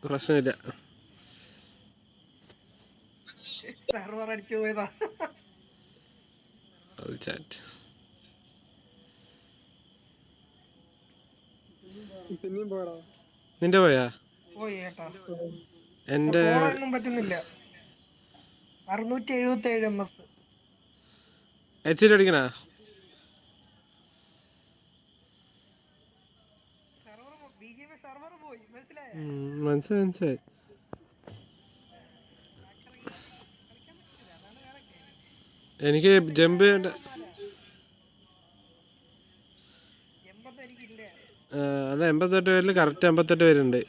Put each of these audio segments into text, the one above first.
പ്രശ്നമില്ല. നിന്റെ പോയാ? എന്റെ പറ്റുന്നില്ല. 677 MS. എച്ചിട്ട് അടിക്കണ മനസ്സിലായി. എനിക്ക് ജമ്പ് അത് 88 പേരിൽ കറക്റ്റ് 88 പേരുണ്ട്.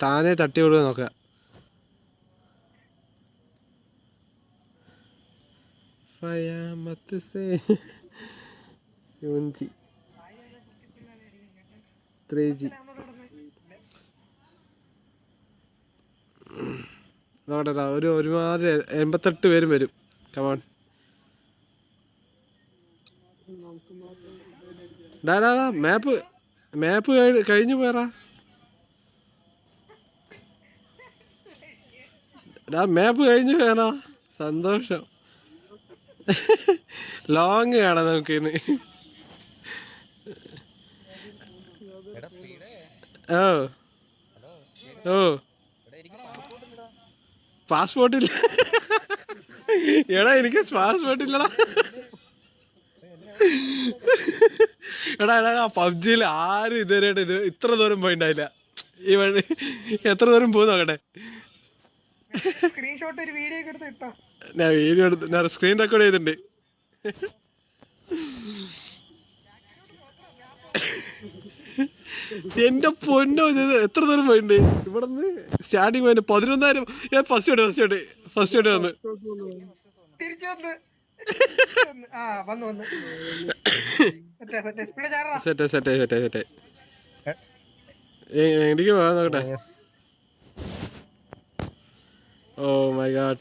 താനെ തട്ടി വിടുക നോക്കാം. ഒരുമാതിരി 88 പേരും വരും. കമാൺ മാപ്പ് കഴിഞ്ഞു പോയറാ. മാപ്പ് കഴിഞ്ഞു പോയറാ. സന്തോഷം. ലോങ് കാണാം നമുക്കിന്ന്. ഓ പാസ്പോർട്ട് ഇല്ല. എടാ എനിക്ക് പാസ്പോർട്ട് ഇല്ലടാ. എടാ പബ്ജിയിൽ ആരും ഇതുവരെയായിട്ട് ഇത്ര ദൂരം പോയിണ്ടായില്ല. ഈ വഴി എത്ര ദൂരം പോകും നോക്കട്ടെ. ഞാൻ വീഡിയോ എടുത്ത് ഞാൻ സ്ക്രീൻ റെക്കോർഡ് ചെയ്തിട്ടുണ്ട്. എന്റെ പൊന്നോ, ഇത് എത്ര ദൂരം പോയിട്ടുണ്ട്. ഇവിടെ നിന്ന് സ്റ്റാർട്ടിങ് പോയിട്ട് 11,000. ഞാൻ ഫസ്റ്റ് വന്ന് സെറ്റ് എനിക്ക് പോകാൻ നോക്കട്ടെ. Oh my God.